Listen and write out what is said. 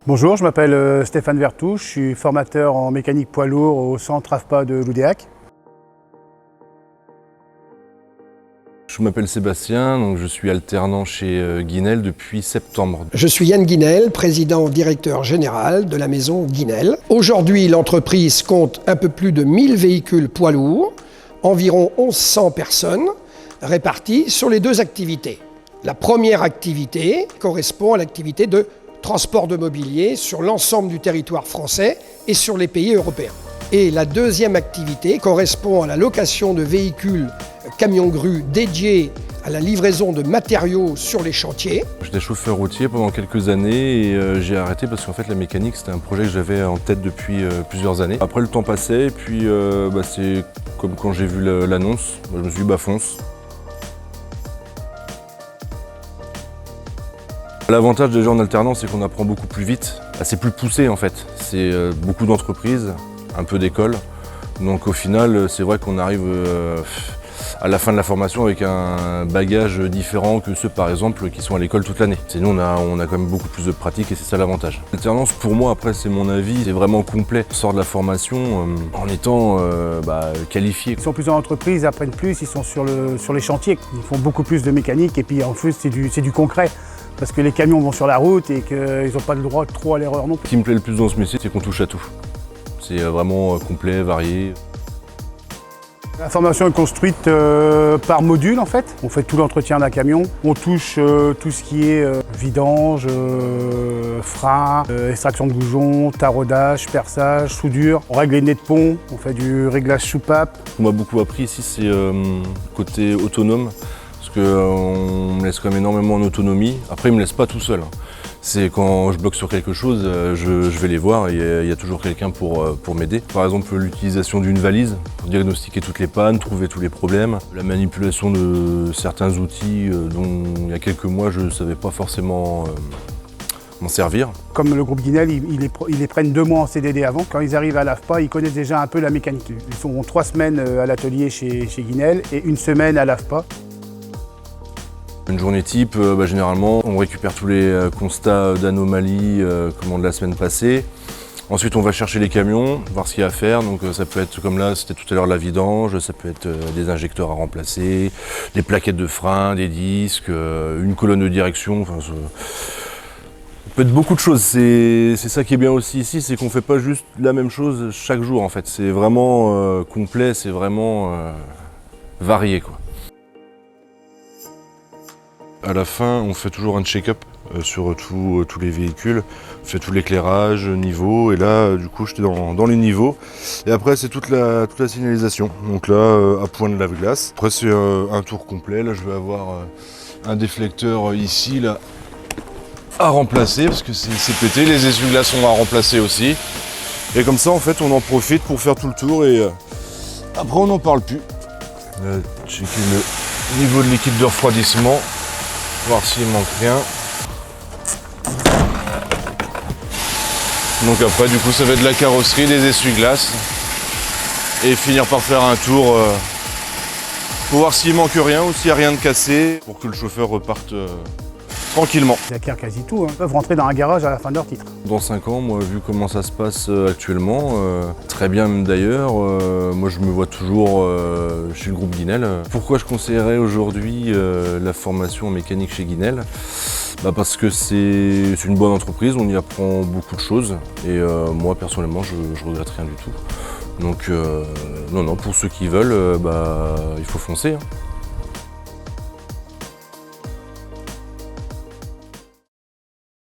Bonjour, je m'appelle Stéphane Vertouche, je suis formateur en mécanique poids lourd au centre AFPA de Loudéac. Je m'appelle Sébastien, donc je suis alternant chez Guinel depuis septembre. Je suis Yann Guinel, président-directeur général de la maison Guinel. Aujourd'hui, l'entreprise compte un peu plus de 1000 véhicules poids lourds, environ 1100 personnes, réparties sur les deux activités. La première activité correspond à l'activité de transport de mobilier sur l'ensemble du territoire français et sur les pays européens. Et la deuxième activité correspond à la location de véhicules camions-grues dédiés à la livraison de matériaux sur les chantiers. J'étais chauffeur routier pendant quelques années et j'ai arrêté parce qu'en fait la mécanique c'était un projet que j'avais en tête depuis plusieurs années. Après le temps passait et puis c'est comme quand j'ai vu l'annonce, je me suis dit fonce. L'avantage déjà en alternance, c'est qu'on apprend beaucoup plus vite. C'est plus poussé en fait. C'est beaucoup d'entreprises, un peu d'écoles. Donc au final, c'est vrai qu'on arrive à la fin de la formation avec un bagage différent que ceux par exemple qui sont à l'école toute l'année. Nous on a quand même beaucoup plus de pratique et c'est ça l'avantage. L'alternance pour moi, après c'est mon avis, c'est vraiment complet. On sort de la formation en étant qualifié. Ils sont plusieurs entreprises, ils apprennent plus, ils sont sur les chantiers, ils font beaucoup plus de mécanique et puis en plus c'est du concret. Parce que les camions vont sur la route et qu'ils n'ont pas le droit trop à l'erreur non plus. Ce qui me plaît le plus dans ce métier, c'est qu'on touche à tout. C'est vraiment complet, varié. La formation est construite par module en fait. On fait tout l'entretien d'un camion. On touche tout ce qui est vidange, frein, extraction de bougons, taraudage, perçage, soudure. On règle les nez de pont, on fait du réglage soupape. Ce qu'on m'a beaucoup appris ici, c'est côté autonome. Parce qu'on me laisse quand même énormément en autonomie. Après, ils ne me laissent pas tout seul. C'est quand je bloque sur quelque chose, je vais les voir et il y a toujours quelqu'un pour m'aider. Par exemple, l'utilisation d'une valise pour diagnostiquer toutes les pannes, trouver tous les problèmes. La manipulation de certains outils dont il y a quelques mois, je ne savais pas forcément m'en servir. Comme le groupe Guinel, ils les prennent 2 mois en CDD avant. Quand ils arrivent à l'AFPA, ils connaissent déjà un peu la mécanique. Ils sont 3 semaines à l'atelier chez Guinel et 1 semaine à l'AFPA. Une journée type, généralement, on récupère tous les constats d'anomalies de la semaine passée. Ensuite, on va chercher les camions, voir ce qu'il y a à faire. Donc ça peut être, comme là, c'était tout à l'heure la vidange, ça peut être des injecteurs à remplacer, des plaquettes de frein, des disques, une colonne de direction. Ça peut être beaucoup de choses. C'est ça qui est bien aussi ici, c'est qu'on ne fait pas juste la même chose chaque jour en fait. C'est vraiment complet, c'est vraiment varié, quoi. À la fin, on fait toujours un check-up sur tous les véhicules. On fait tout l'éclairage, niveau, et là, du coup, j'étais dans les niveaux. Et après, c'est toute la signalisation. Donc là, à point de lave-glace. Après, c'est un tour complet. Là, je vais avoir un déflecteur ici, là, à remplacer, parce que c'est pété. Les essuie-glaces sont à remplacer aussi. Et comme ça, en fait, on en profite pour faire tout le tour, et après, on n'en parle plus. Checker le niveau de liquide de refroidissement. Voir s'il manque rien. Donc après du coup ça va être de la carrosserie, des essuie-glaces et finir par faire un tour pour voir s'il manque rien ou s'il n'y a rien de cassé pour que le chauffeur reparte tranquillement. Ils acquièrent quasi tout, Ils peuvent rentrer dans un garage à la fin de leur titre. Dans 5 ans, moi, vu comment ça se passe actuellement, très bien même d'ailleurs, moi je me vois toujours chez le groupe Guinel. Pourquoi je conseillerais aujourd'hui la formation en mécanique chez Guinel ? Parce que c'est une bonne entreprise, on y apprend beaucoup de choses et moi personnellement je regrette rien du tout. Donc non, pour ceux qui veulent, il faut foncer.